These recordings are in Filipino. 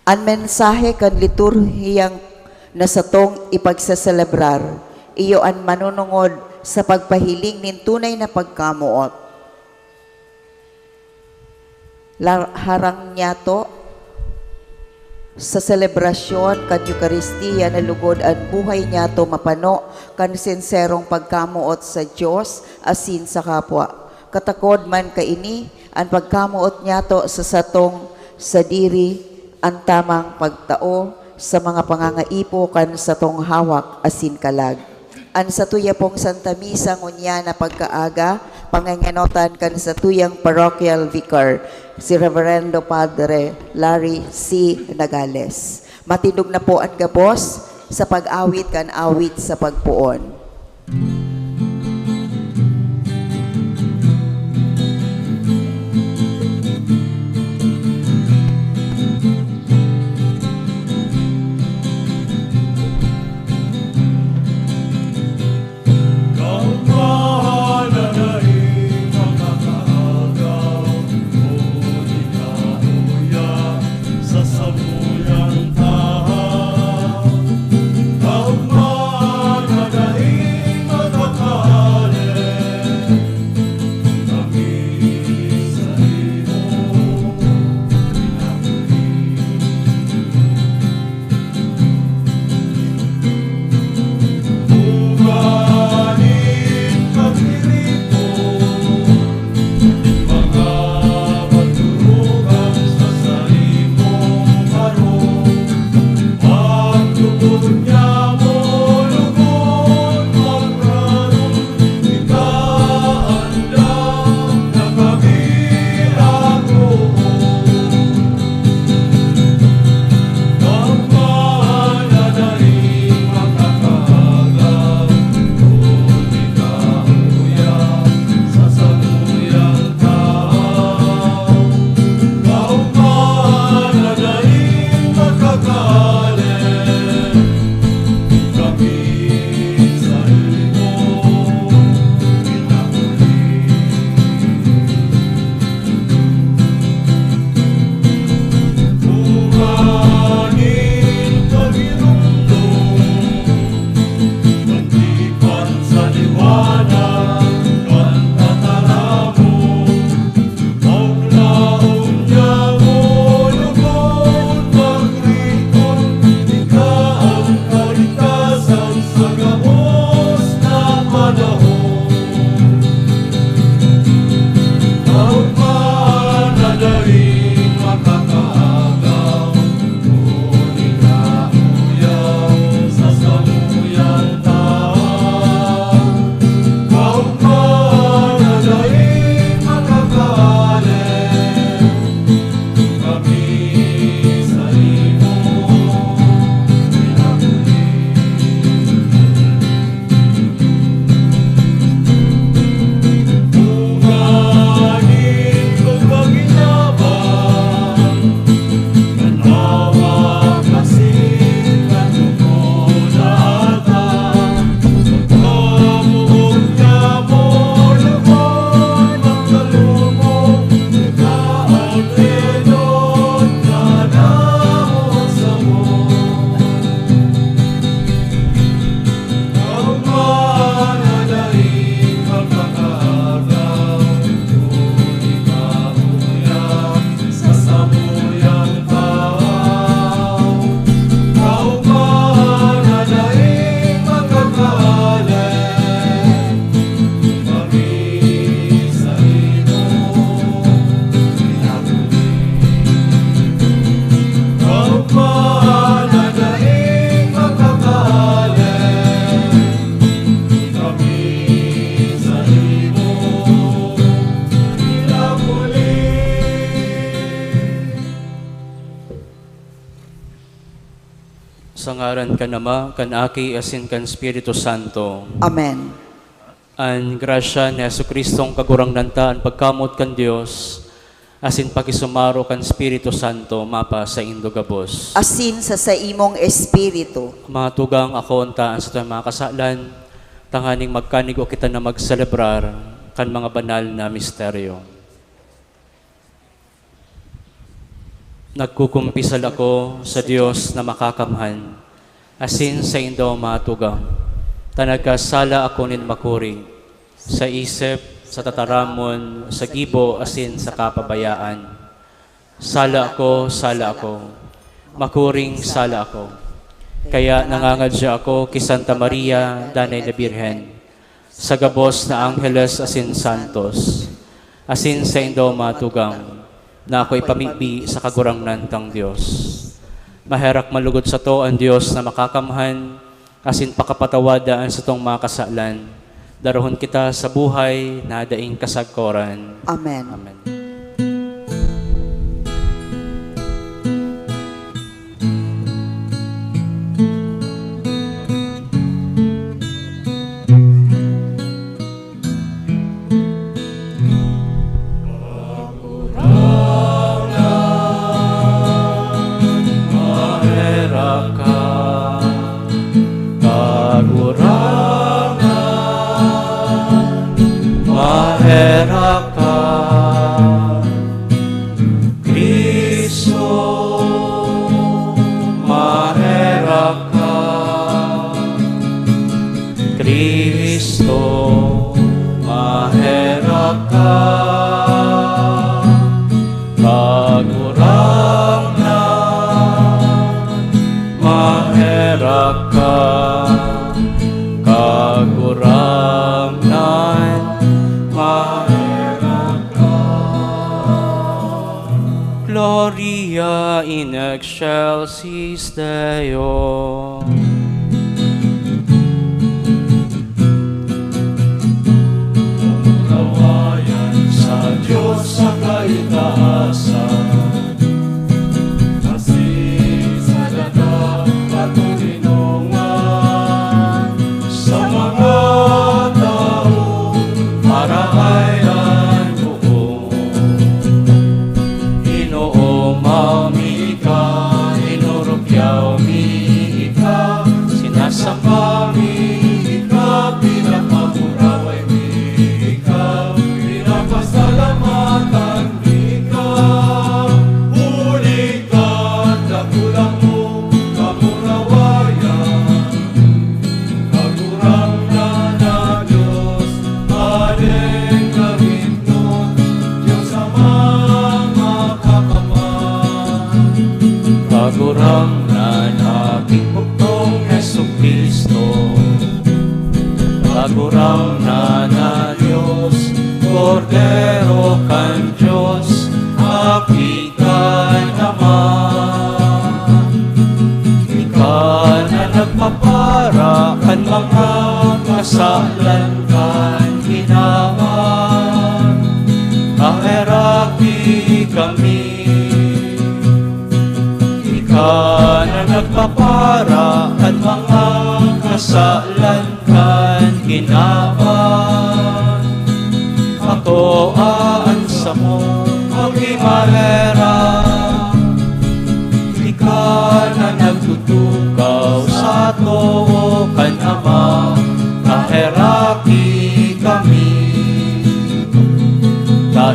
Ang mensahe kan liturhiyang nasatong ipagsaselebrar, iyo ang manunungod sa pagpahiling nin tunay na pagkamuot. Harang niya to sa selebrasyon kan Eucharistia na lugod ang buhay niya to mapano kan sinserong pagkamuot sa Diyos asin sa kapwa. Katakod man kaini ang pagkamuot niya to sa satong sa diri ang tamang pagtao sa mga pangangaipo kan satong hawak asin kalag. An sa tuya pong Santa Misa ngunya na pagkaaga, pangangenotan kan sa tuyang parochial vicar, si Reverendo Padre Larry C. Nagales. Matindog na po ang gabos sa pag-awit kan awit sa pagpuon. Sa ngaran kan Ama, kan Aki, asin kan Espiritu Santo. Amen. Ang grasya ni Jesucristong kagurang nanta, ang pagkamot kan Dios, asin pakisumaro kan Espiritu Santo, mapa sa indogabos. Asin sa imong espiritu. Mga tugang ako untaan sa mga kasalan, tanganing magkanig o kita na magselebrar kan mga banal na misteryo. Nagkukumpisal ako sa Dios na makakamhan, asin sa indo matugang. Tanagkasala ako nin makuri, sa isip, sa tataramon, sa gibo, asin sa kapabayaan. Sala ako, makuring sala ako. Kaya nangangadya ako kay Santa Maria, Danay na Birhen, sa gabos na Angeles asin Santos, asin sa indo matugang, na ako'y pamigbi sa kagurangnan tang Diyos. Maherak malugod sa to ang Diyos na makakamhan, asin pakapatawadaan sa tong mga kasalan. Darohon kita sa buhay na daing kasagkoran. Amen. Amen. Gloria in excelsis Deo. Nawayan sa Diyos sa kaitaasan, asin sa dagat at tulungan, sa mga tao marahayaan buo. Ginoo mami ka, inurupyaw mi ka, sinasambami ka, pinakamuraway mi ka, pinapasalamatan mi ka. Huli ka, dakulang mo, kamurawayan, kagurang na Diyos, aling langit nun, Diyos Ama makakamay. Kagurang na aking bugtong Jesucristo, kagurang na Diyos, Cordero kan Diyos, akikan naman. Ikaw na nagpapara kan mga kasalan kan ginawan, kaheraki kami. Ikaw na nagpapara kan mga kasalan kan ginawan, katoan sa mo magimahera. Ikaw na nagtutukaw sa to kan Ama, kaheraki kami.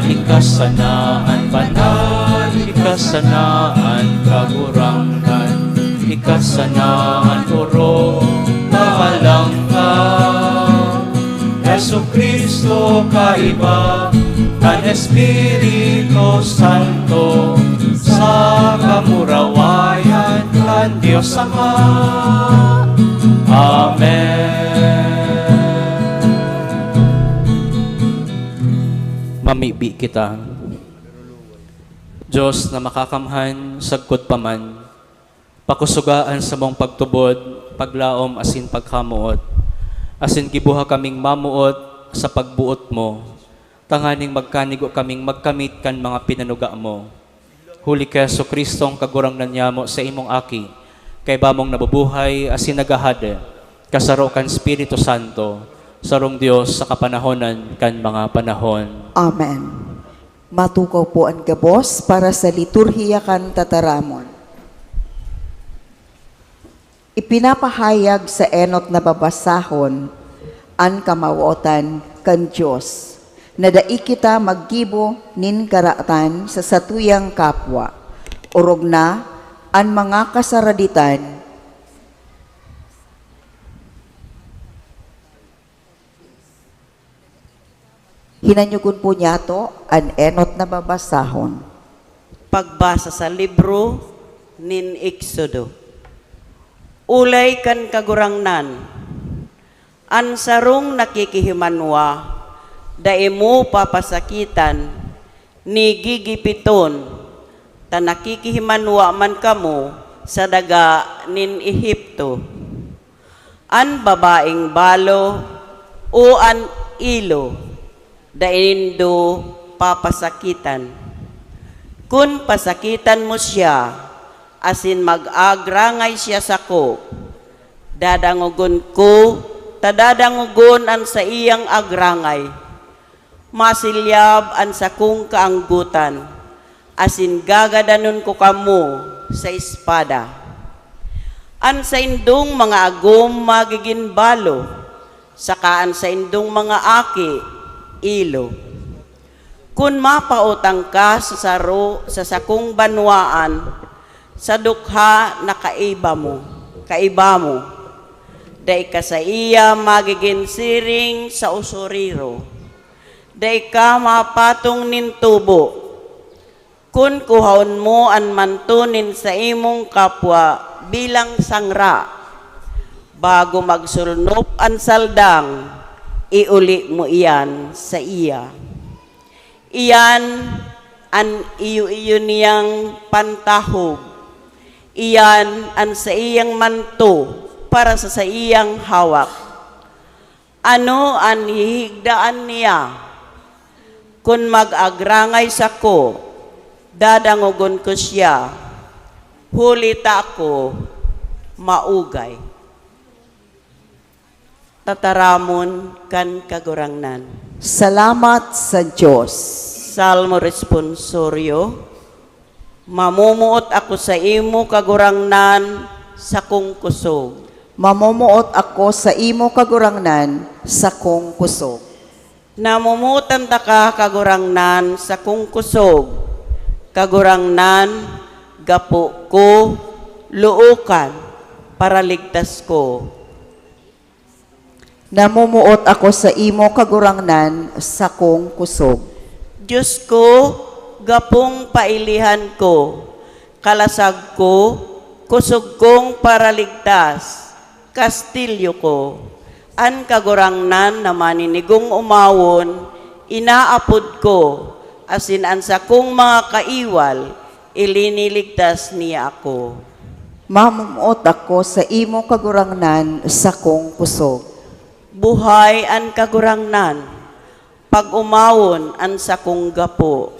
Ikasanaan banal, ikasanaan kagurangkan, ikasanaan puro kahalangkan. Jesucristo kaiba, kan Espiritu Santo, sa kamurawayan kan Diyos Ama. Amen. Mamibi kita. Diyos na makakamhan, sagkod paman, pakusugaan sa mong pagtubod, paglaom asin pagkamuot, asin gibuha kaming mamuot sa pagbuot mo, tanganing magkanigo kaming magkamit kan mga pinanuga mo. Huli kay Jesucristo ang kagurangnan niya mo sa imong aki, kay bamong nabubuhay asin nagahade, kasaro kan Espiritu Santo, sarong Diyos sa kapanahonan kan mga panahon. Amen. Matukaw po ang gabos para sa liturhiya kan tataramon. Ipinapahayag sa enot na babasahon an kamawotan kan Diyos, na dai kita maggibo nin karatan sa satuyang kapwa, Urog na, ang mga kasaraditan, hinanyugon po niya to, an enot na babasahon. Pagbasa sa libro nin Exodo. Ulay kan kagurangnan, an sarong nakikihimanwa, daemo papasakitan, ni gigipiton, ta nakikihimanwa man kamo sa daga nin Ehipto. An babaeng balo o an ilo, daindo papasakitan. Kun pasakitan mo siya, asin mag-agrangay siya sa ko, dadangugon ko, tadadangugon an sa iyang agrangay, masilyab an sa kong kaanggutan, asin gagadanon ko kamo sa espada. An sa indong mga agom magiging balo, sakaan sa indong mga aki, ilo. Kun mapautang ka sa saro sa sakong banwaan, sa dukha na kaiba mo, day ka sa iya magiging siring sa usuriro, day ka mapatong nin tubo. Kun kuhaon mo an mantunin sa imong kapwa bilang sangra, bago magsulnop an saldang, iuli mo iyan sa iya. Iyan an iyo niyang pantahog, iyan an sa iyang manto para sa iyang hawak. Ano an hihigdaan niya? Kung mag-agrangay sa ko, dadangugon ko siya, hulita ko, maugay. Tataramon kan kagurangnan. Salamat sa Diyos. Salmo responsorio. Mamumuot ako sa imo kagurangnan sa kong kusog. Mamumuot ako sa imo kagurangnan sa kong kusog. Namumutan ta ka kagurangnan sa kong kusog. Kagurangnan, gapo ko, luukan, para ligtas ko. Namumuot ako sa imo kagurangnan sa kong kusog. Diyos ko, gapong pailihan ko, kalasag ko, kusog kong paraligtas, kastilyo ko, an kagurangnan na maninigong umawon, inaapod ko, asin an sa kong mga kaiwal, iliniligtas niya ako. Mamumuot ako sa imo kagurangnan sa kong kusog. Buhay an kagurangnan, pag umawon an sa kong gapo,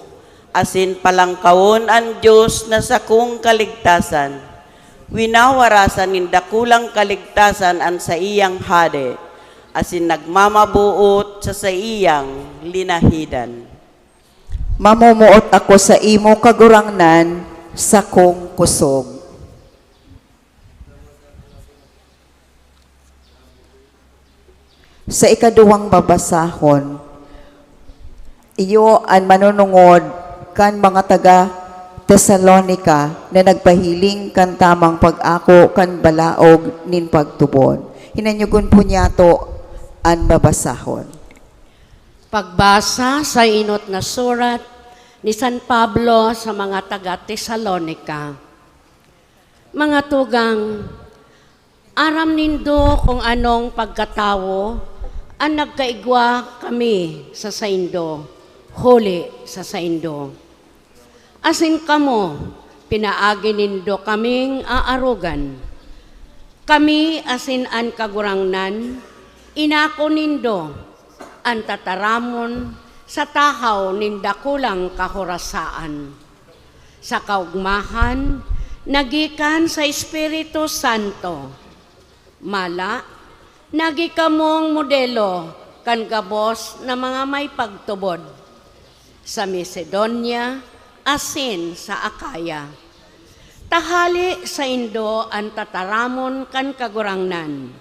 asin palangkawon ang Diyos na sa kong kaligtasan, winawarasan nin dakulang kaligtasan an sa iyang hade, asin nagmamabuot sa iyang linahidan. Mamumuot ako sa imo kagurangnan sa kong kusog. Sa ikaduhang babasahon, iyo ang manunungod kan mga taga Tesalonica na nagpahiling kan tamang pag-ako kan balaog nin pagtubon. Hinanyugon po niya to ang babasahon. Pagbasa sa inot na surat ni San Pablo sa mga taga Tesalonica. Mga tugang, aram nindo kung anong pagkatawo ang nagkaigwa kami sa saindo, huli sa saindo. Asin kamo, pinaagi nindo kaming aarugan. Kami asin an kagurangnan, inako nindo, ang tataramon sa tahaw nindakulang kahorasaan. Sa kaugmahan, nagikan sa Espiritu Santo. Mala, nagikamong modelo kan gabos na mga may pagtubod. Sa Macedonia, asin sa Akaya. Tahali sa Indo ang tataramon kan kagurangnan.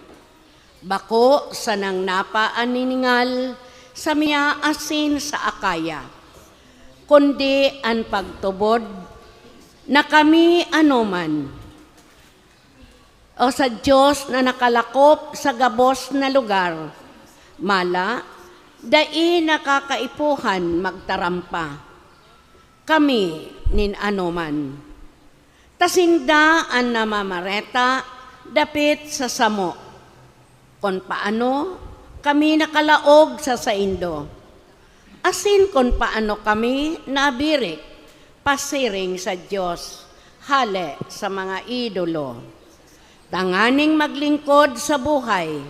Bako sa nang napaaningal sa miya asin sa Akaya. Kundi ang pagtubod na kami anoman o sa Diyos na nakalakop sa gabos na lugar, mala, dai nakakaipuhan magtarampa. Kami nin anoman. Tasinda ang namamareta, dapit sa samo. Kon paano, kami nakalaog sa saindo. Asin kon paano kami nabirik, pasiring sa Diyos, hale sa mga idolo. Tanganing maglingkod sa buhay,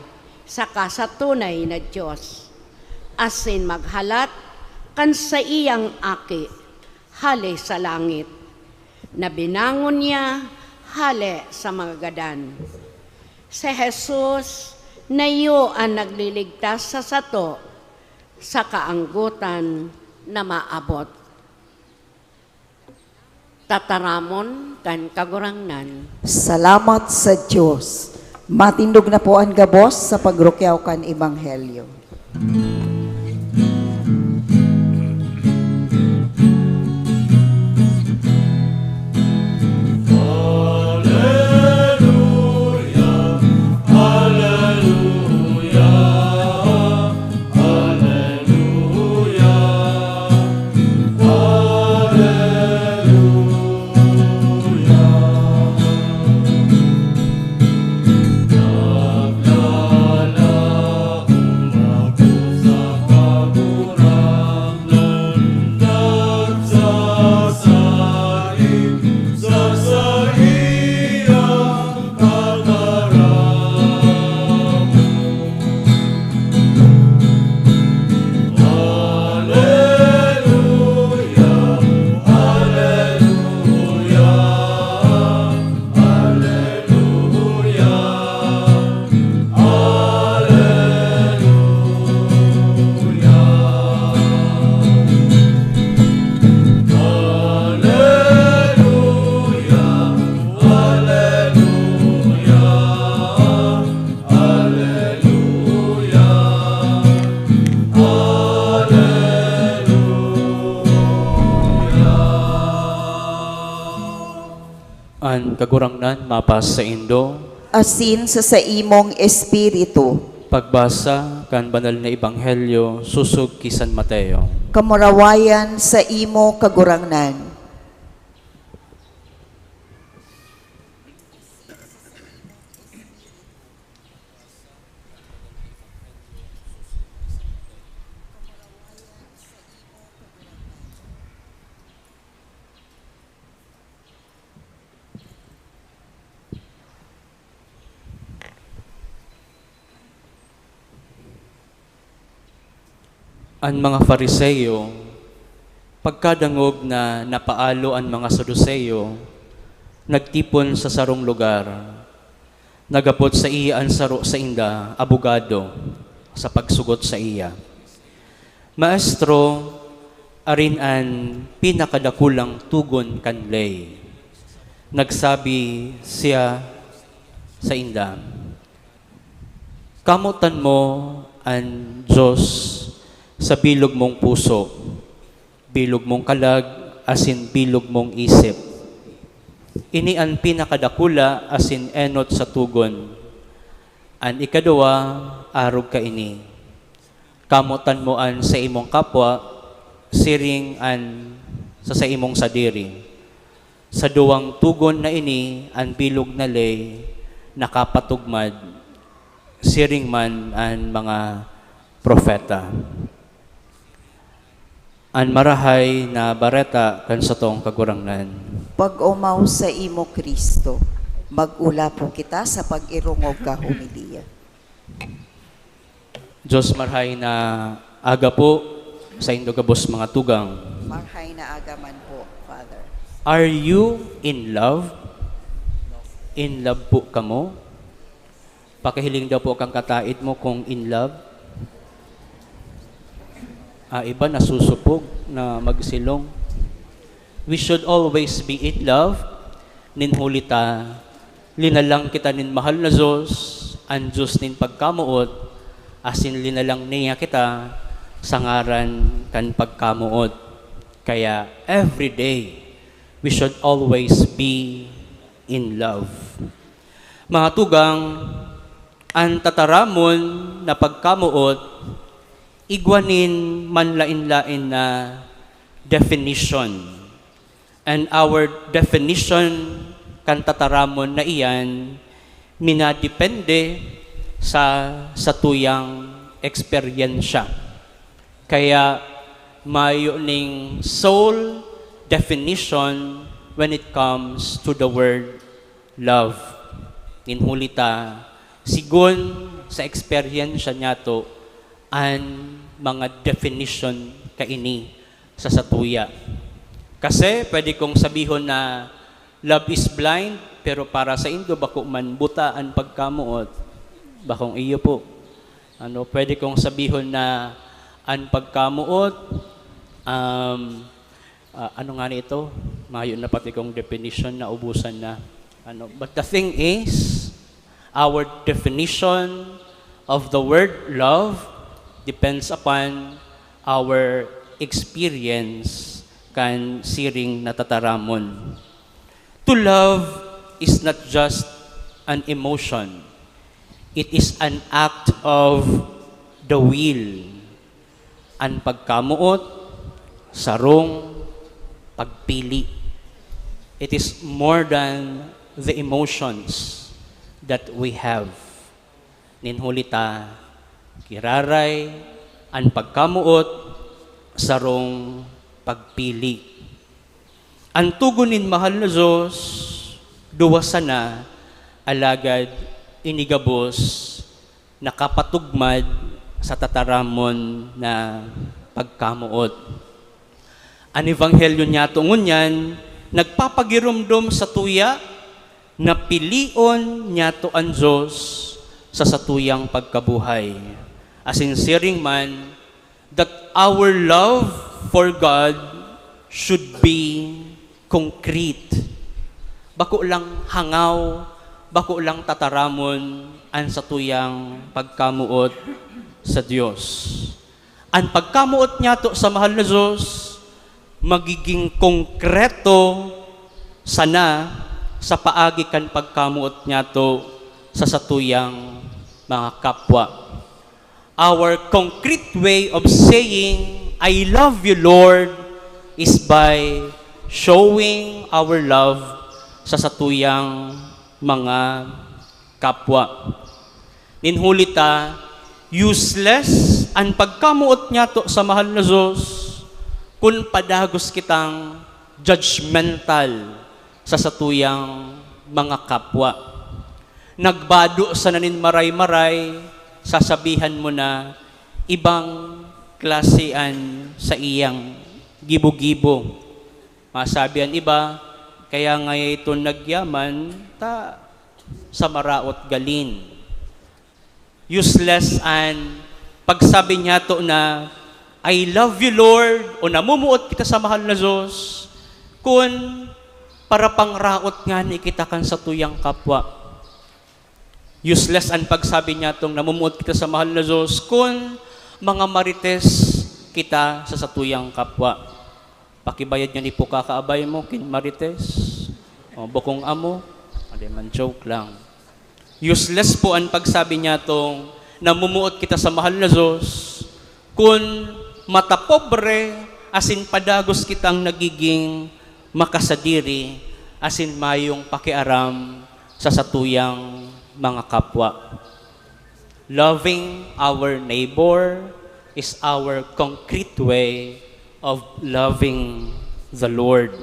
sa kasatunay na Diyos. Asin maghalat, kan sa iyang aki, hale sa langit. Na binangon niya, hale sa mga gadan. Si Jesus, na iyo ang nagliligtas sa sato, sa kaanggutan na maabot. Tataramon kan kagurangnan. Salamat sa Diyos. Matindog na po ang gabos sa pagrukyaw kan Ebanghelyo. An kagurangnan mapas sa Indo, Asin sa imong espiritu, pagbasa kan banal na Ebanghelyo susug ki San Mateo. kamurawayan sa imo kagurangnan. Ang mga Fariseyo, pagkadangog na napaalo ang mga Saduseyo, nagtipon sa sarong lugar, nagapot sa iya ang saro sa inda, abogado, sa pagsugot sa iya. Maestro, arin ang pinakadakulang tugon kanlay. Nagsabi siya sa inda, kamutan mo ang Diyos sa bilog mong puso, bilog mong kalag, asin bilog mong isip. Ini ang pinakadakula asin enot sa tugon. An ikaduwa, arog ka ini. Kamutan mo an sa imong kapwa, siring an sa imong sadiri. Sa duwang tugon na ini, an bilog na lay, nakapatugmad, siring man an mga propeta. An marahay na bareta kan sa tong kagurangnan. Pag-umaw sa imo Kristo, mag-ula po kita sa pag-irungog ka humiliya. Diyos marhay na aga po sa indogabos mga tugang. Marhay na agaman po, Father. Are you in love? In love po kamo? Pakihiling daw po kang katait mo kung in love. Iba nasusupog na magsilong. We should always be in love. Ninhulita, linalang kita nin mahal na Diyos, ang Diyos nin pagkamuot, asin linalang niya kita sa ngaran kan pagkamuot. Kaya every day, we should always be in love. Mga tugang, ang tataramon na pagkamuot, igwanin manlain-lain na definition. And our definition kan tataramon na iyan, minadepende sa tuyang eksperyensya. Kaya mayo ning soul definition when it comes to the word love. Inhulita, sigon sa eksperyensya niya to, ang mga definition kaini sa satuya. Kasi pwede kong sabihon na love is blind, pero para sa Indo, bako man buta ang pagkamuot. Bakong iyo po. Pwede kong sabihon na ang pagkamuot, ano nga ito? Mayo na pati kong definition na ubusan na. But the thing is, our definition of the word love depends upon our experience kan siring natataramon. To love is not just an emotion. It is an act of the will. Ang pagkamuot, sarong, pagpili. It is more than the emotions that we have. Ninhulita, kiraray, ang pagkamuot, sarong, pagpili. Ang tugunin mahal na Diyos, duwasan na, alagad, inigabos, nakapatugmad sa tataramon na pagkamuot. Ang ebanghelyo niya tungon yan, nagpapagirumdum sa tuya, na pilion niya to ang Diyos sa satuyang pagkabuhay. As in siring man, that our love for God should be concrete. Bako lang hangaw, bako lang tataramon ang satuyang pagkamuot sa Diyos. Ang pagkamuot niya to sa mahal na Diyos, magiging konkreto sana sa paagi kan pagkamuot niya to sa satuyang mga kapwa. Our concrete way of saying, I love you, Lord, is by showing our love sa satuyang mga kapwa. Ninhulita, useless ang pagkamuot niya to sa mahal na Diyos kung padagos kitang judgmental sa satuyang mga kapwa. Nagbado sa nanin maray-maray, sasabihan mo na ibang klasean sa iyang gibo-gibo. Masabi ang iba, kaya nga ito nagyaman, ta sa maraot galin. Useless and pagsabi niya to na, I love you, Lord, o namumuot kita sa mahal na Diyos, kung para pangraot nga ni kita kan sa tuyang kapwa. Useless ang pagsabi niya itong namumuot kita sa mahal na Diyos kung mga marites kita sa satuyang kapwa. Pakibayad niya ni po kakaabay mo, kin marites, o bukong amo, hindi man joke lang. Useless po ang pagsabi niya itong namumuot kita sa mahal na Diyos kung matapobre, asin padagos kitang nagiging makasadiri, asin mayong pakiaram sa satuyang mga kapwa. Loving our neighbor is our concrete way of loving the Lord.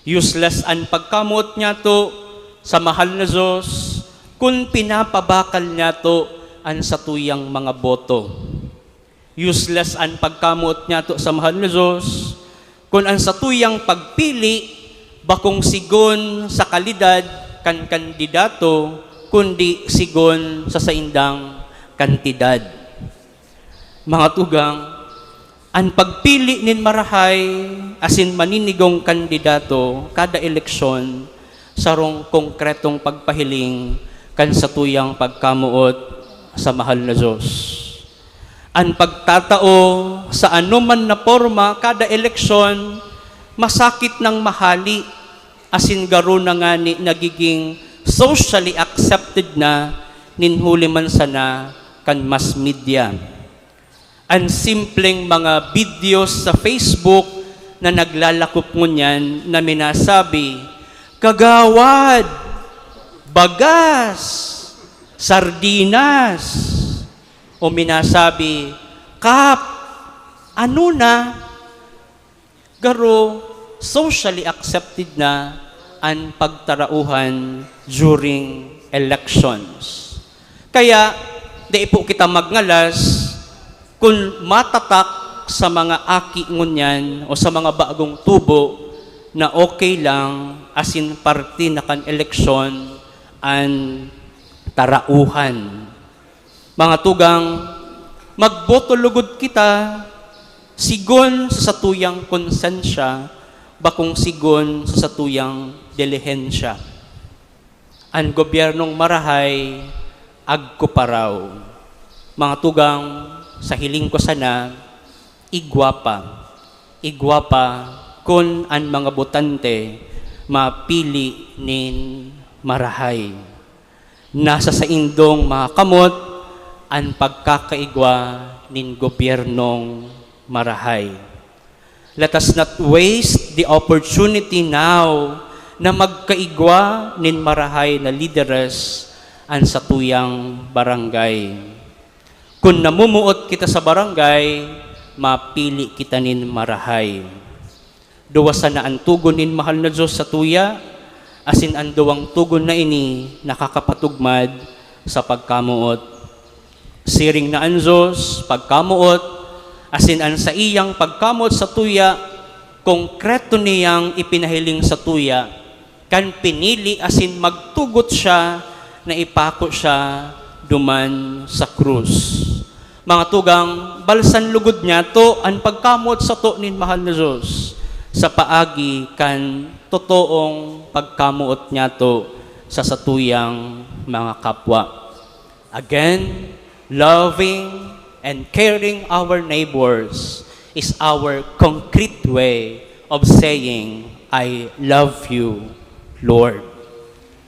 Useless ang pagkamot niya to sa mahal na Diyos kung pinapabakal niya to ang satuyang mga boto. Useless ang pagkamot niya to sa mahal na Diyos kung ang satuyang pagpili, bakong sigon sa kalidad kan kandidato, kundi sigon sa saindang kantidad. Mga tugang, ang pagpili nin marahay asin maninigong kandidato kada eleksyon sarong konkretong pagpahiling kan satuyang pagkamuot sa mahal na Diyos. Ang pagtatao sa anuman na forma kada eleksyon masakit ng mahali, asin garo na nga ni nagiging socially accepted na ninhuli man sana kan mass media. Ang simpleng mga videos sa Facebook na naglalakop ngunyan na minasabi, kagawad, bagas, sardinas, o minasabi, kap, ano na, garo, socially accepted na ang pagtarauhan during elections. Kaya, di po kita magngalas kung matatak sa mga aki ngunyan o sa mga bagong tubo na okay lang asin parte na kan eleksyon ang tarauhan. Mga tugang, magboto lugod kita sigon sa satuyang konsensya bakong sigon sa satuyang dilihensya. Ang gobyernong marahay agkuparaw. Mga tugang, sa hiling ko sana, igwapa kung ang mga botante mapili nin marahay. Nasa sa indong mga kamot ang pagkakaigwa nin gobyernong marahay. Let us not waste the opportunity now na magkaigwa nin marahay na leaders ang satuyang barangay. Kung namumuot kita sa barangay, mapili kita nin marahay. Duwasan na ang tugon nin mahal na Diyos sa tuya, asin ang duwang tugon na ini nakakapatugmad sa pagkamuot. Siring na ang Diyos, pagkamuot, asin ang sa iyang pagkamuot sa tuya, konkreto niyang ipinahiling sa tuya, kan pinili asin magtugot siya na ipako siya duman sa krus. Mga tugang, balsan lugod niya to ang pagkamot sa to nin mahal na Diyos sa paagi kan totoong pagkamuot niya to sa satuyang mga kapwa. Again, loving and caring our neighbors is our concrete way of saying, I love you, Lord.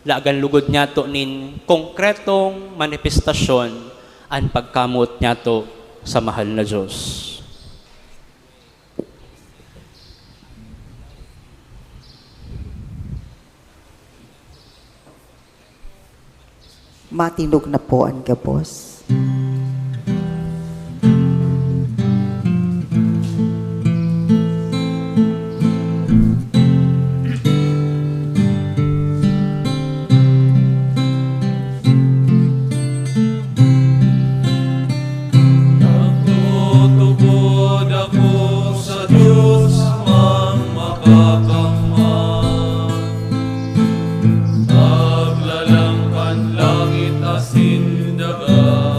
Lagan lugod niya to nin konkretong manifestasyon ang pagkamot niya to sa mahal na Diyos. Matinog na po ang gabos. Nagtutubod ako sa Diyos mang makakamang. Naglalangkan langit asin dagat.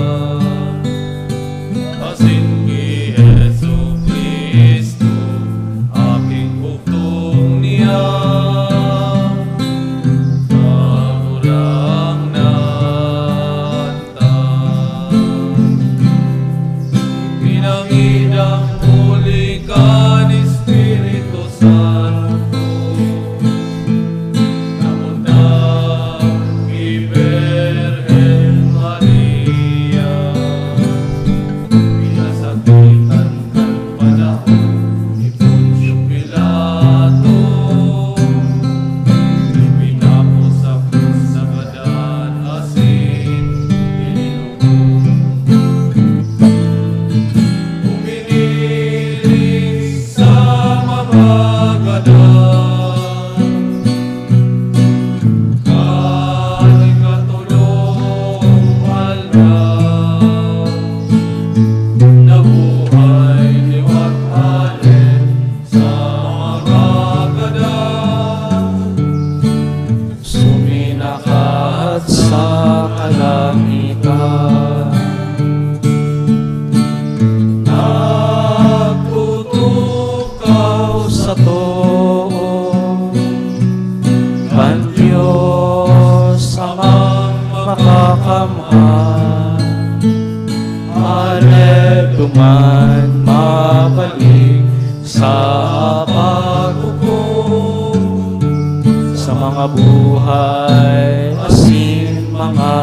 mga buhay, asin mga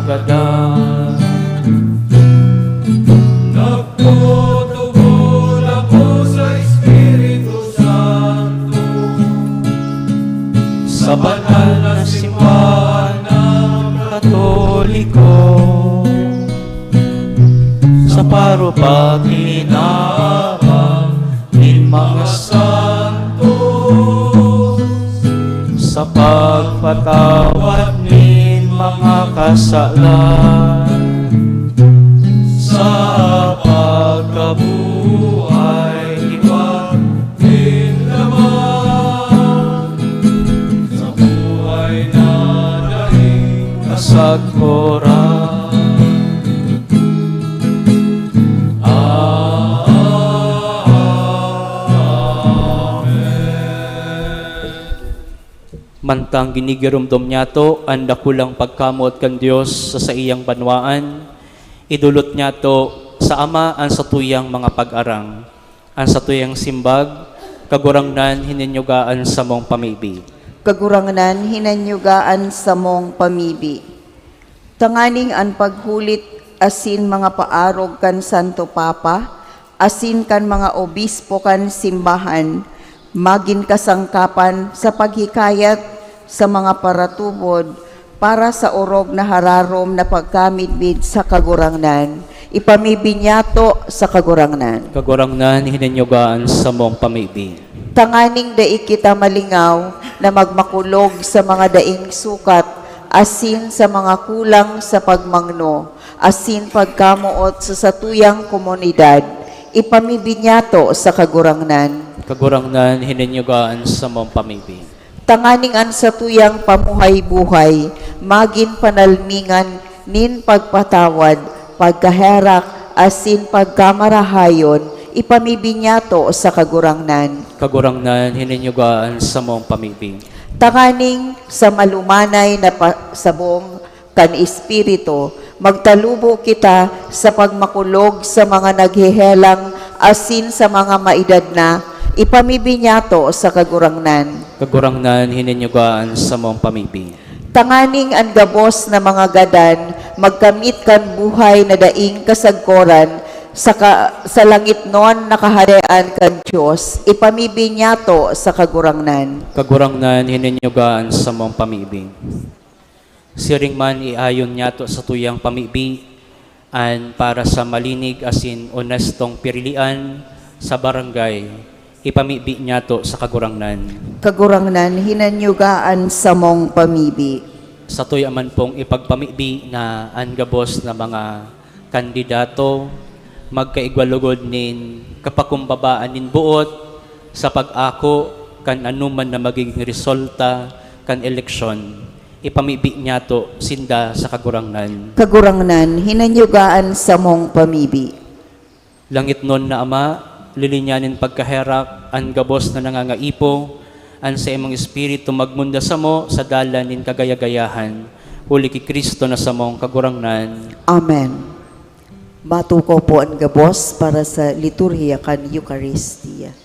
gadan. Nagtutubod ako sa Espiritu Santo, Sa banal na simbahan ng Katoliko, sa parupati na mga santo, sa pagpatawad ng mga kasalan, sa pagkabuhay iwan din naman sa buhay na daing kasagpuran. Mantang ginigirumdom niya to, ang dakulang pagkamot kan Diyos sa iyang banwaan, idulot niya to sa Ama ang satuyang mga pag-arang, ang satuyang simbag, kagurangnan hininyugaan sa mong pamibi. Kagurangnan hinanyugaan sa mong pamibi. Tanganing ang paghulit asin mga paarog kan Santo Papa, asin kan mga obispo kan simbahan, magin kasangkapan sa paghikayat sa mga paratubod para sa orog na hararom na pagkamidbid sa kagurangnan. Ipamibinyato sa kagurangnan. Kagurangnan hininyugaan sa mong pamibi. Tanganing daig kita malingaw na magmakulog sa mga daing sukat, asin sa mga kulang sa pagmangno, asin pagkamuot sa satuyang komunidad. Ipamibinyato sa kagurangnan. Kagurangnan hininyugaan sa mong pamibi. Tanganing an satuyang pamuhay-buhay, magin panalmingan nin pagpatawad, pagkaherak, asin pagkamarahayon, ipamibinyato sa kagurangnan. Kagurangnan hininyugaan sa mong pamibi. Tanganing sa malumanay na sabong kan Espiritu, magtalubo kita sa pagmakulog sa mga naghihelang, asin sa mga maedad na, ipamibinyato sa kagurangnan. Kagurangnan hininyugaan sa mong pamibi. Tanganing ang gabos na mga gadan, magkamit kan buhay na daing kasagkoran, sa langit non nakaharian kan Diyos, ipamibinyato sa kagurangnan. Kagurangnan hininyugaan sa mong pamibi. Siring man iayon niyato sa tuyang pamibi, an para sa malinig asin honestong pirilian sa barangay, ipamibi niyato sa kagurangnan. Kagurangnan hinanyugaan sa mong pamibi. Sa tuya man pong ipagpamibi na ang gabos na mga kandidato, magkaigwalugod nin kapakumbabaan nin buot sa pag-ako kan anuman na magiging resulta kan eleksyon, ipamibi niyato sinda sa kagurangnan. Kagurangnan hinanyugaan sa mong pamibi. Langit nun na Ama, lilinyanin pagkaherak, ang gabos na nangangaipo, ang sa imong espiritu magmunda sa mo, sa dalan nin kagayagayahan, huli ki Kristo na sa mong kagurangnan. Amen. Bato ko po ang gabos para sa liturhiya kan Eucharistia.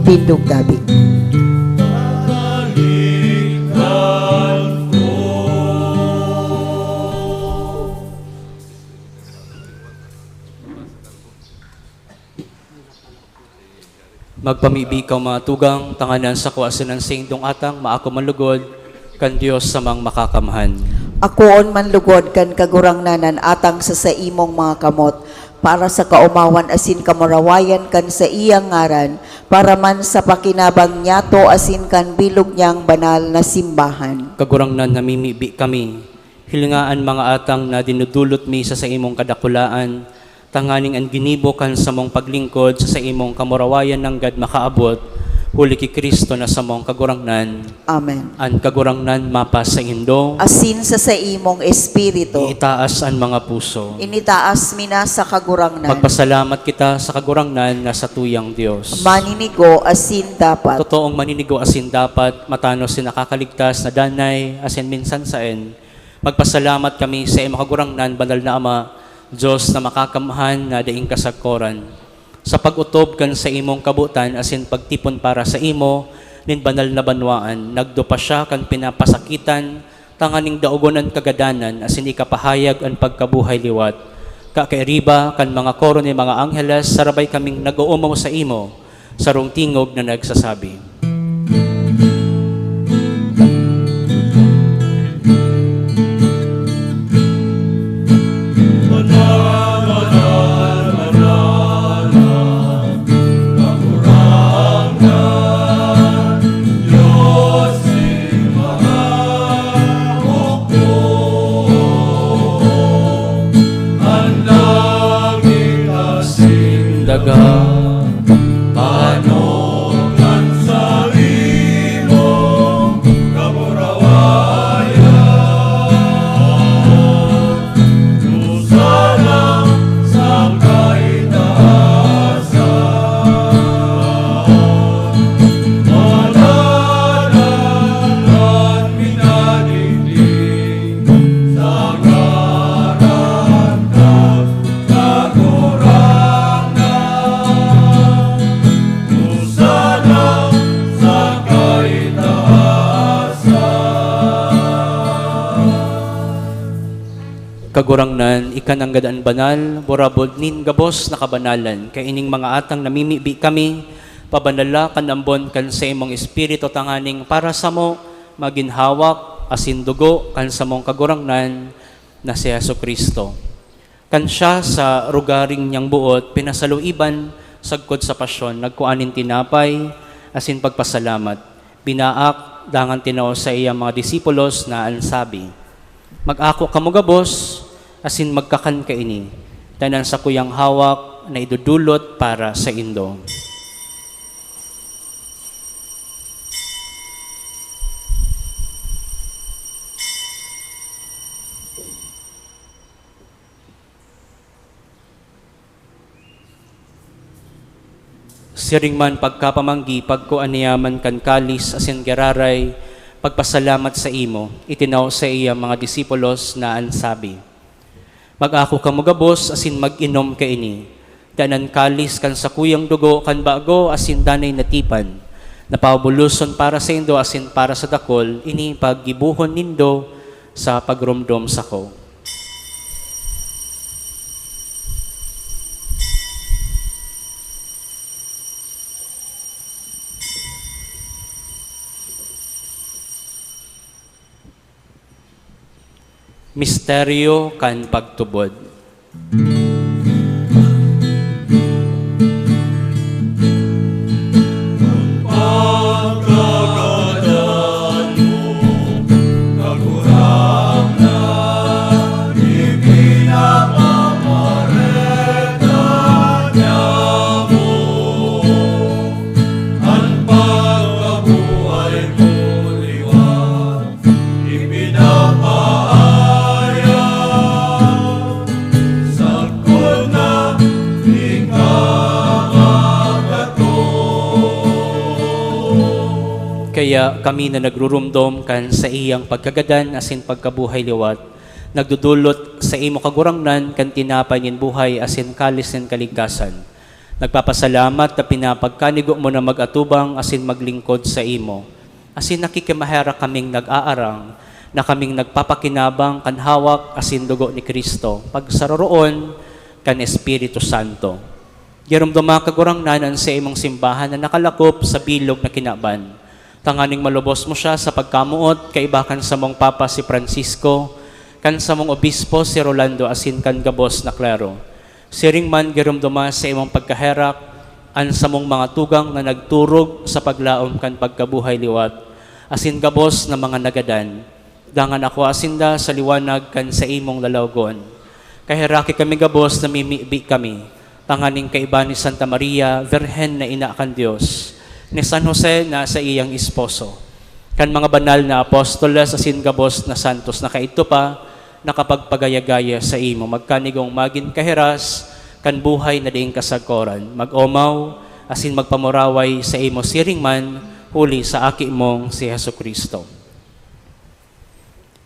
Tindog gabi. Kaligtan ko. Magpamibikaw mga tugang, tanganan sa kuwasan ng singdong atang, maako manlugod, kan Diyos samang makakamahan. Akoon man lugod kan kagurangnanan atang sa imong mga kamot, para sa kaumawan asin kamurawayan kan sa iyang ngaran, para man sa pakinabang niyato asin kan bilog niyang banal na simbahan. Kagurangnan namimibi kami, hilingaan mga atang na dinudulot mi sa imong kadakulaan, tanganing ang ginibo kan sa mong paglingkod sa imong kamurawayan ng gad makaabot, huli ki Kristo na sa mong kagurangnan, Amen. an kagurangnan mapa sa indo, Asin sa imong espiritu, itaas an mga puso. initaas mina sa kagurangnan. Magpasalamat kita sa kagurangnan na sa tuyang Diyos. Maninigo asin dapat. Totoong maninigo asin dapat, matano si nakakaligtas na danay, asin minsan saen. Magpasalamat kami sa imong kagurangnan, banal na Ama, Diyos na makakamahan na daing kasagkoran. Sa pag-utob kan sa imong kabutan, asin pagtipon para sa imo, nin banal na banwaan, nagdupa siya kan pinapasakitan, tanganing daugonan kagadanan, asin ikapahayag ang pagkabuhay liwat. Kakairiba kan mga koro ni mga angheles, sarabay kaming nag-uumaw sa imo, sarong tingog na nagsasabi. Daga Panokan sa imong kamurawayan, Susana sa kaitaasan, mananalan minadigdig sa ngaran kang Susana sa kaitaasan. kagurangnan, ikan ang gadaan banal, borabod nin gabos na kabanalan, kay ining mga atang namimibi kami, pabanala kan ambon kan sa imong espiritu tanganing para sa mo, maginhawak, asin dugo, kan sa mong kagurangnan, na si Yesu Kristo. Kan siya sa rugaring niyang buot, pinasaluiban, sagkod sa pasyon, nagkuanin tinapay, asin pagpasalamat. Binaak, dangan tinaw sa iyang mga disipulos na ansabi, mag-ako kamo gabos, asin magkakan ka ini, tanan sa kuyang hawak na idudulot para sa indo. Siring man pagkapamanggi, pagkuaniyaman kan kalis, asin geraray, pagpasalamat sa imo, itinaw sa iya mga disipulos na ansabi, mag-ako kamo gabos, asin mag-inom ka ini, tanan kalis kan sa kuyang dugo, kan bago, asin danay natipan, napabuluson para sa indo, asin para sa dakol, ini paggibuhon nindo sa pagrumdom sa ko. Misteryo kan pagtubod. Pagkagadan mo, kagurangnan, ipinamamareta niya mo. Ang pagkabuhay mo liwat, ipinapaayag, sagkod na ikakagato. Kaya kami na nagrurumdom kan sa iyang pagkagadan asin pagkabuhay liwat, nagdudulot sa imo kagurangnan kan tinapay nin buhay asin kalis nin kaligtasan. Nagpapasalamat na pinapagkanigo mo na mag-atubang asin maglingkod sa imo. Asin nakikimahera kaming nag-aarang, na kaming nagpapakinabang kan hawak asin dugo ni Kristo, pagsaroroon kan Espiritu Santo. Yarumduma kagurangnanan sa imong simbahan na nakalakop sa bilog na kinaban. Tanganing malubos mo siya sa pagkamuot, kaibakan sa mong Papa si Francisco, kan sa mong Obispo si Rolando asin kan gabos na klero. Siring man girumduma sa imong pagkaherak, an sa mong mga tugang na nagturog sa paglaom kan pagkabuhay liwat, asin gabos na mga nagadan. Dangan ako asinda sa liwanag kan sa imong lalawgon. Kahiraki kami gabos na mimibi kami, tanganing kaiba ni Santa Maria, Virhen na ina kan Diyos, ni San Jose na sa iyang esposo, kan mga banal na apostoles asin gabos na santos na kaito pa, nakapagpagaya-gaya sa imo, magkanigong magin kahiras, kan buhay na diing kasagkoran, mag-omaw, asin magpamuraway sa imo siring man, huli sa aki mong si Hesu Kristo.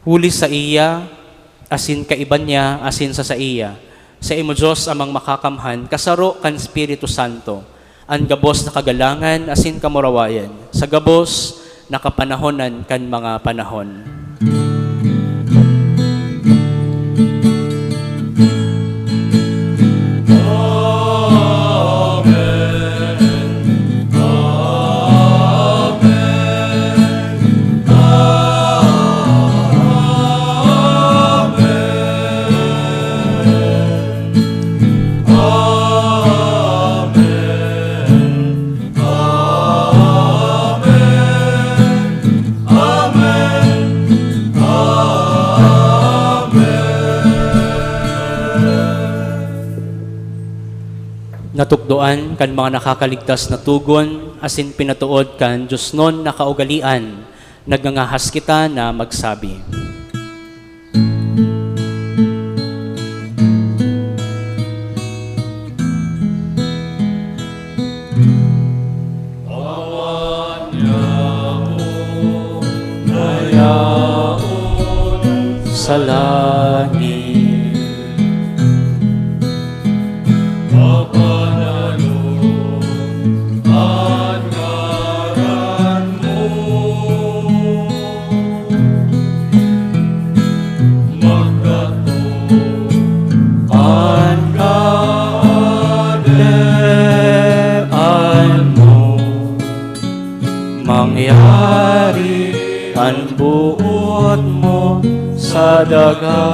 Huli sa iya, asin kaiban niya, asin sa iya. Sa imo Diyos amang makakamhan, kasaro kan Espiritu Santo, ang gabos na kagalangan, asin kamurawayan, sa gabos na kapanahonan kan mga panahon. Natukdoan kan mga nakakaligtas na tugon, asin pinatuod kan Diyos nun na kaugalian, nagngangahas kita na magsabi. Awan niya mo, nayaon Sa langit, mangyari ang buot mo sa daga,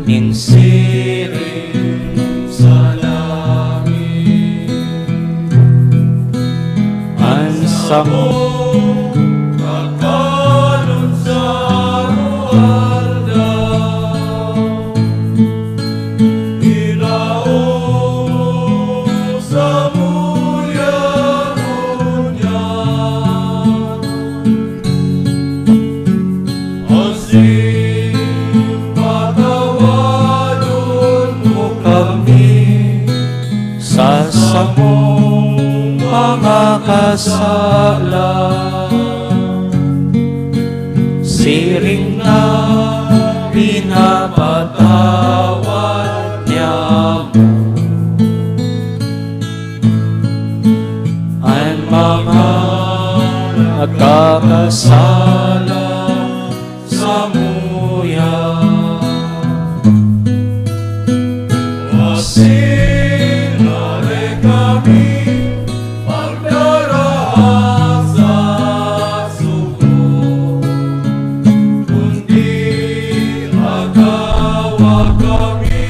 ninsiring sa langit, ang samo kakalon sa ruanda, ilaong sa muyanon niya, asin patawadon mo kami sa samong mga kasala. Siring na pinapatawad niya mo ang mga nagkakasala sa muya. Asinare kami pagdaraan sa sugo, kundi agawa kami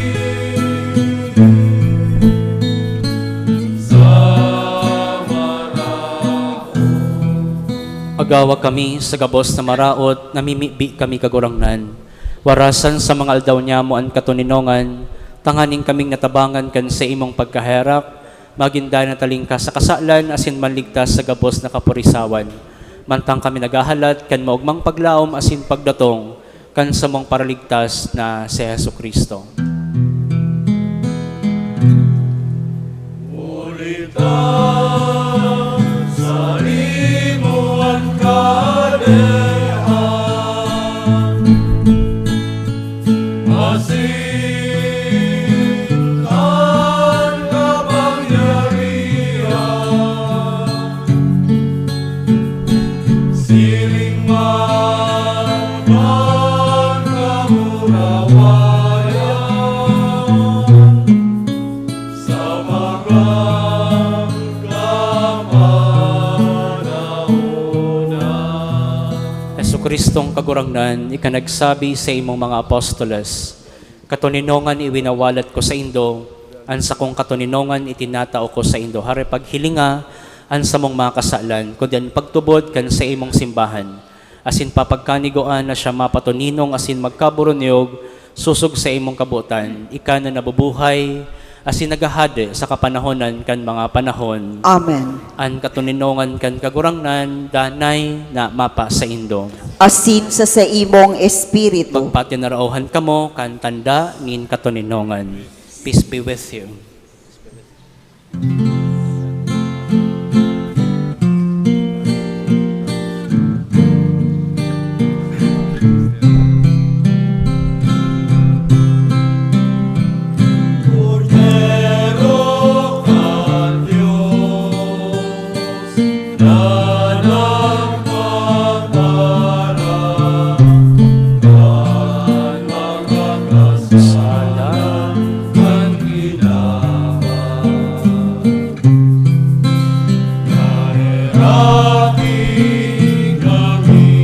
sa maraon. Agawa kami sa gabos na maraot, namimibi kami kagurangnan. Warasan sa mga aldaw niya mo ang katuninongan, tanganing kaming natabangan kan sa imong pagkaherak, maginda na talingka sa kasalan, asin manligtas sa gabos na kapurisawan. Mantang kami nagahalat, kan maugmang paglaom, asin pagdatong, kan sa mong paraligtas na si Hesu Kristo. Ulitan sa imuan kadehan, asin ang Kristong kagurangnan, ikanagsabi sa imong mga apostoles, katuninongan iwinawalat ko sa indo, an sa kong katuninongan itinatao ko sa indo. Hari paghilinga, an sa mong mga kasalan, kundi an pagtubod kan sa imong simbahan. Asin papagkanigoan na siya mapatuninong, asin magkaburonyog, susog sa imong kabutan, ika na nabubuhay, asin nagahade sa kapanahonan kan mga panahon. Amen. An katuninongan kan kagurangnan, danay na mapa sa indo. Asin sa imong espiritu. Magpatinarauhan kamo kan tanda ngin katuninongan. Peace be with you. Cordero kan Diyos na nagpapara kan mga kasalanan kan ginawa. Nahirapi kami.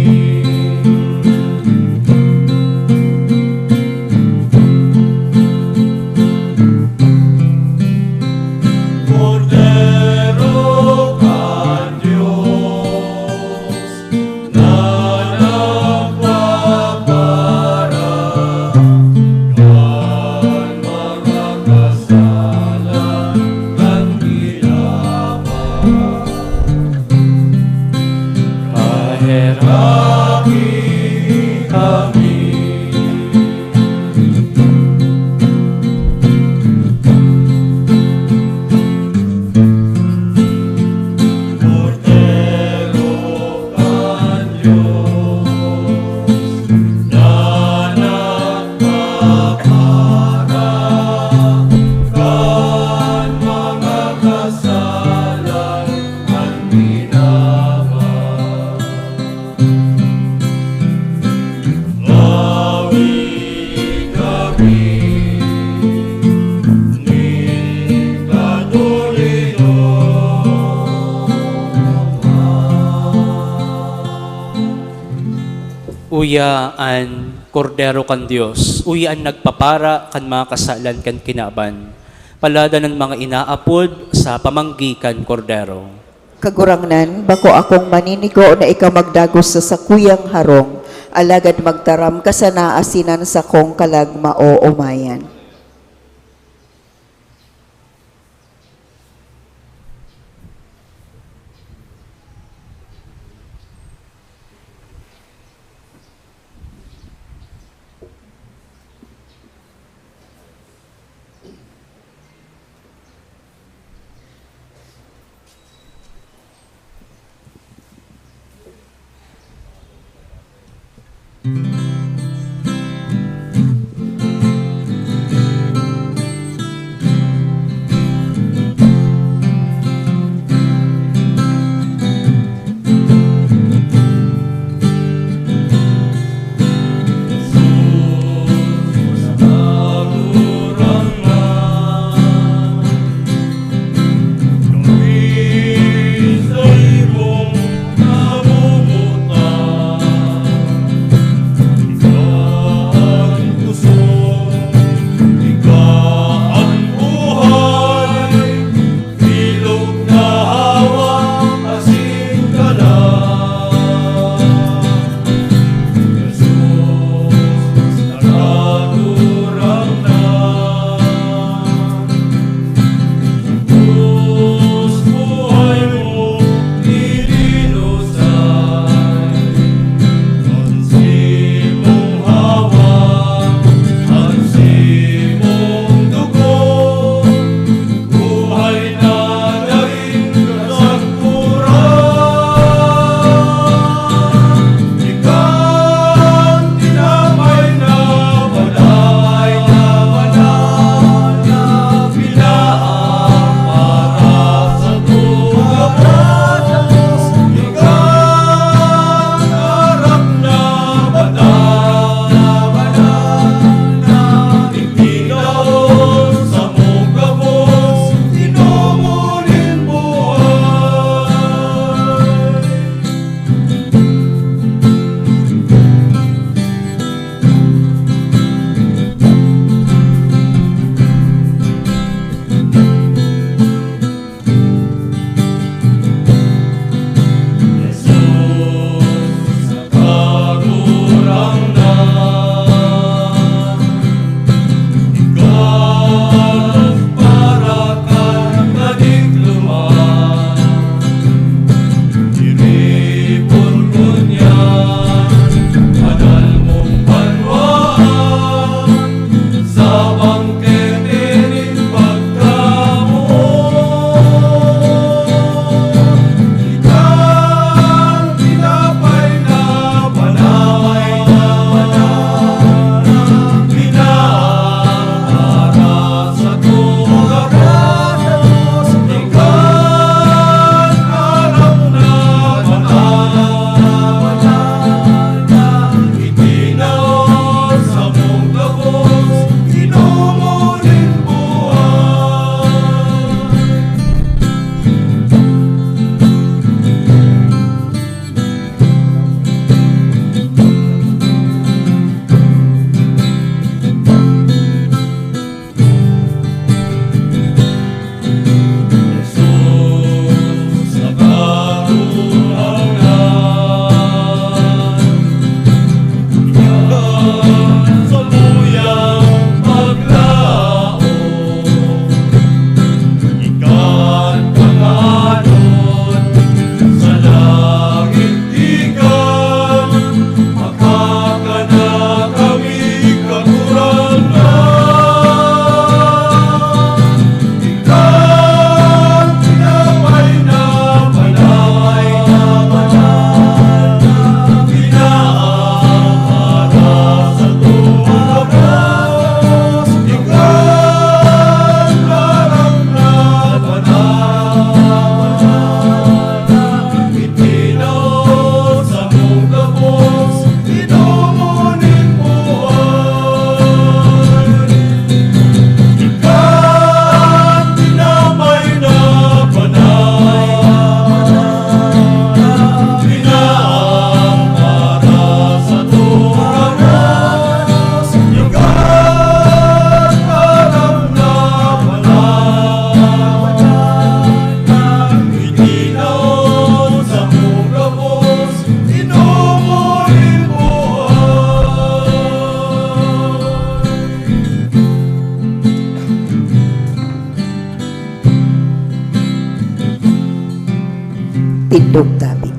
Cordero kan Diyos na nagpapara kan mga kasalan kan ginawa. Nahirapi kami. Cordero kan Diyos na nagpapara kan mga kasalan kan ginawa. Lawi kami ni Katolino. Uya an kordero kan Dios, uya an nagpapara kan mga kasalan kan kinaban. Palada ng mga inaapod sa pamanggi kan kordero. Kagurangnan, bako akong maninigo na ikaw magdagos sa sakuyang harong, alagad magtaram ka sa naasinan sa kong kalagma o umayan. Tindog David.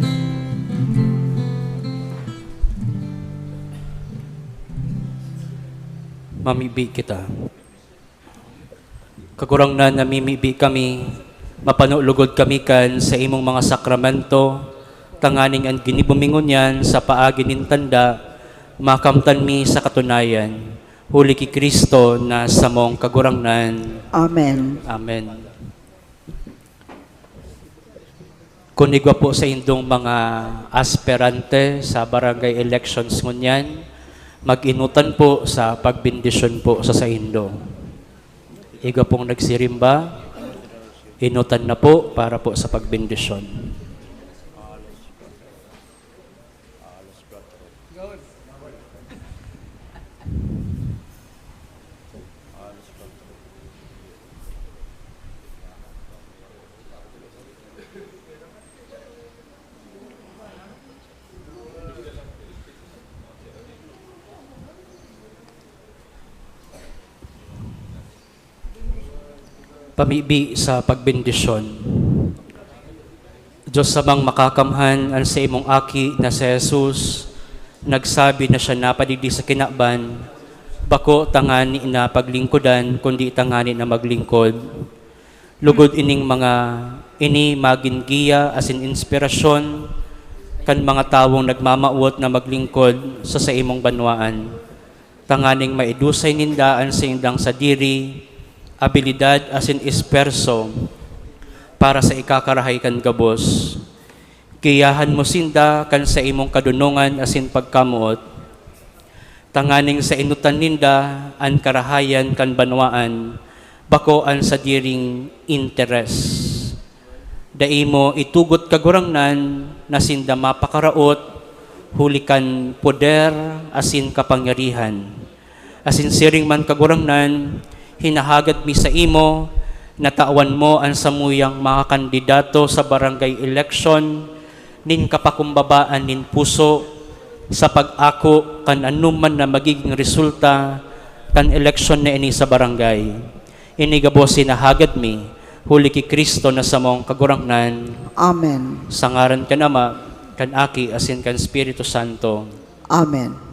Mamibi kita. Kagurang na namimibi kami, mapanulugod kami kan sa imong mga sakramento, tanganing ang ginibumingon yan sa paagi nin tanda, makamtan mi sa katunayan, huli ki Kristo na samong kagurangnan. Amen. Amen. Kunigwa po sa indong mga aspirante sa barangay elections ngunyan, mag-inutan po sa pagbindisyon po sa indo. Iga pong nagsirimba, inutan na po para po sa pagbindisyon. Pamibi sa pagbindisyon. Diyos samang makakamhan ang sa imong aki na si Jesus, nagsabi na siya napadidi sa kinaban, bako tangani na paglingkodan, kundi tangani na maglingkod. Lugod ining mga ini magingiya as in inspirasyon, kan mga tawong nagmamauot na maglingkod sa imong banwaan. Tanganing maidusay nindaan sa indang sadiri, abilidad as in isperso para sa ikakarahay kan gabos. Kiyahan mo sinda kan sa imong kadunungan as in pagkamuot. Tanganing sa inutan ninda an karahayan kan banwaan, bako an sa diring interes. Daimo itugot kagurangnan na sinda mapakaraot, hulikan poder as in kapangyarihan. As in siring man kagurangnan, hinahagad mi sa imo, natawan mo ang samuyang mga kandidato sa barangay election, nin kapakumbabaan nin puso, sa pag-ako kan anuman na magiging resulta, kan election na ini sa barangay. Inigabos hinahagad mi, huli ki Kristo na samong kagurangnan. Amen. Sa ngaran kan Ama, kan Aki, asin kan Espiritu Santo. Amen.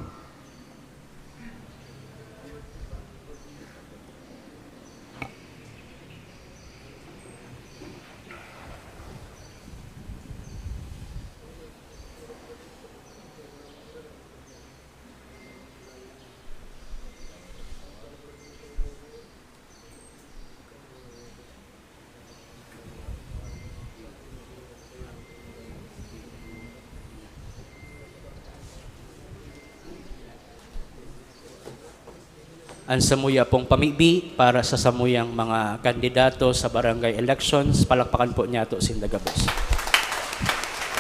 Ang samuya pong pamibi para sa samuyang mga kandidato sa barangay elections. Palakpakan po niya ito sindagabos.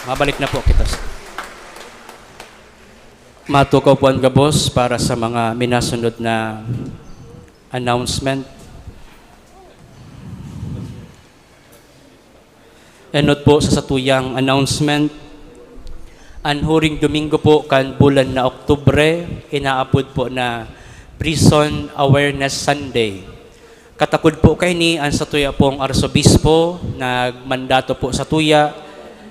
Mabalik na po kita. Matukaw po ang gabos para sa mga minasunod na announcement. Enot po sa satuyang announcement. Ang huring Domingo po kan bulan na Oktubre, inaapod po na Prison Awareness Sunday. Katakod po kay ni ang satuya pong arsobispo, nagmandato po sa tuya,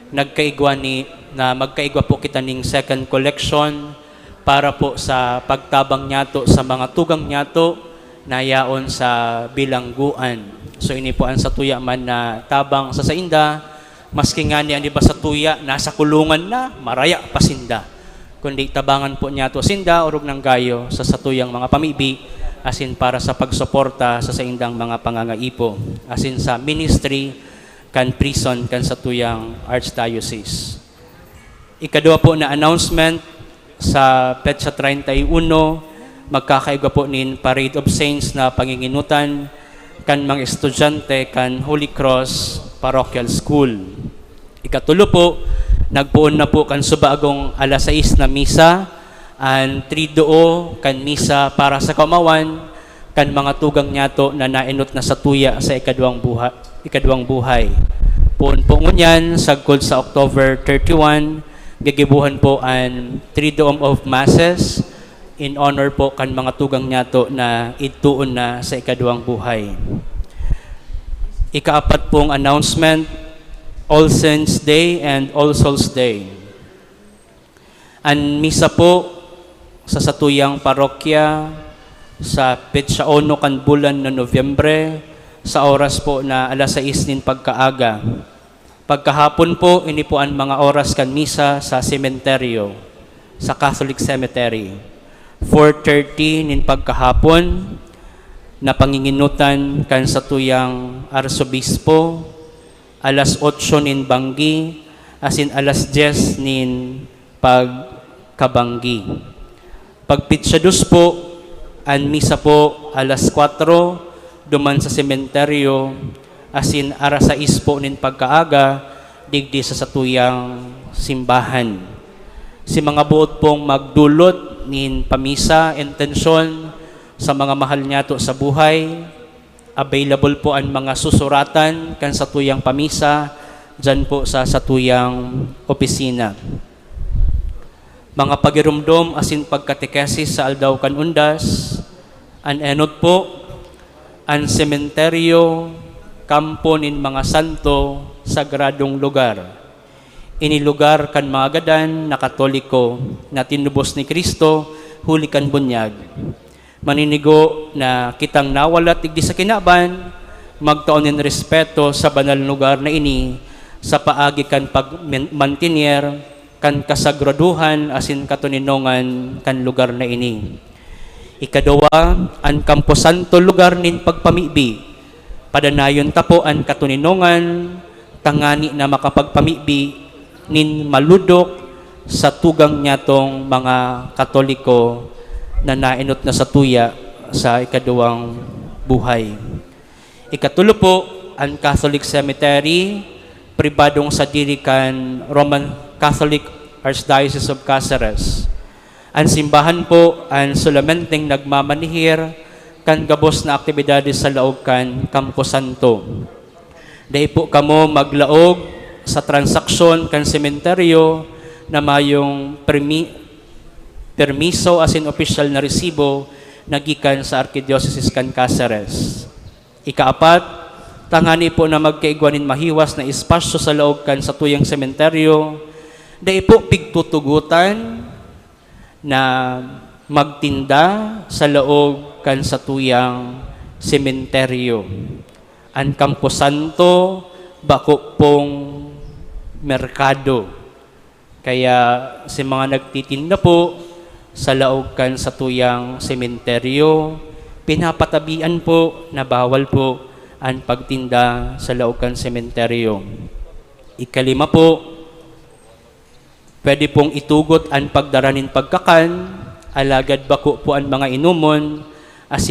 nagkaigwa ni na magkaigwa po kita ning second collection para po sa pagtabang nyato sa mga tugang nyato na yaon sa bilangguan. So ini po ang satuya man na tabang sa sainda, maski nga niya di ba sa tuya nasa kulungan na, maraya pasinda. Kundi tabangan po niya to sinda urog ng gayo sa satuyang mga pamibi asin para sa pagsuporta sa saindang mga pangangaipo asin sa ministry kan prison kan satuyang archdiocese. Ikadua po na announcement sa Petsa 31 magkakaigwa po nin Parade of Saints na panginginutan kan mga estudyante kan Holy Cross Parochial School. Ikatulo po, nagpuon na po kan subagong alas 6 na misa, ang 3 kan misa para sa kaumawan, kan mga tugang nyato na nainot na sa tuya sa ikadwang buhay. Puon po ngunyan, sagkod sa October 31, gagibuhan po ang 3 of Masses in honor po kan mga tugang nyato na ituon na sa ikadwang buhay. Ikaapat pong announcement, All Saints Day and All Souls Day. Ang misa po sa satuyang parokya sa petsa 1 kan bulan na Nobyembre sa oras po na alas 6 nin pagkaaga. Pagkahapon po, ini po ang mga oras kan misa sa sementeryo, sa Catholic Cemetery. 4:30 nin pagkahapon, na panginginutan kan satuyang arsobispo, alas 8 nin banggi, asin alas 10 nin pagkabanggi. Pagpitsados po, ang misa po alas 4, duman sa sementeryo, asin ara 6 po nin pagkaaga, digdi sa satuyang simbahan. Si mga buot pong magdulot nin pamisa, intensyon sa mga mahal niyato sa buhay. Available po ang mga susuratan kan satuyang pamisa dyan po sa satuyang opisina. Mga pagirumdom asin pagkatekesis sa aldaw kan undas, an enot po, ang sementeryo, kampo nin mga santo, sagradong lugar. Ini lugar kan mga gadan na Katoliko na tinubos ni Kristo, huli kan bunyag. Maninigo na kitang nawalat digdi sa kinaban, magtaon nin respeto sa banal lugar na ini, sa paagi kan pagmantinier, kan kasagraduhan asin katuninongan kan lugar na ini. Ikaduwa, ang kamposanto lugar nin pagpamibi, padanayon tapo ang katuninongan, tangani na makapagpamibi nin maludok sa tugang nyatong mga Katoliko na nainot na sa tuya sa ikaduwang buhay. Ikatulo po, ang Catholic Cemetery, pribadong sa dirikan Roman Catholic Archdiocese of Cáceres. Ang simbahan po, ang solamenteng nagmamanihir kan gabos na aktibidades sa laog kan Campo Santo. Dahil po kamo maglaog sa transaksyon kan sementeryo na mayong permiso asin opisyal na resibo nagikan sa Archdiocese kan Cáceres. Ikaapat, tangani po na magkaigwanin mahiwas na espasyo sa laog kan sa tuyang sementeryo, dahil po pigtutugutan na magtinda sa laog kan sa tuyang sementeryo. Ang Campo Santo, bako pong merkado. Kaya si mga nagtitinda po sa laog kan sa tuyang sementeryo, pinapatabian po na bawal po ang pagtinda sa laog kan sementeryo. Ikalima po, pwede pong itugot ang pagdaranin pagkakan, alagad bako po ang mga inumon,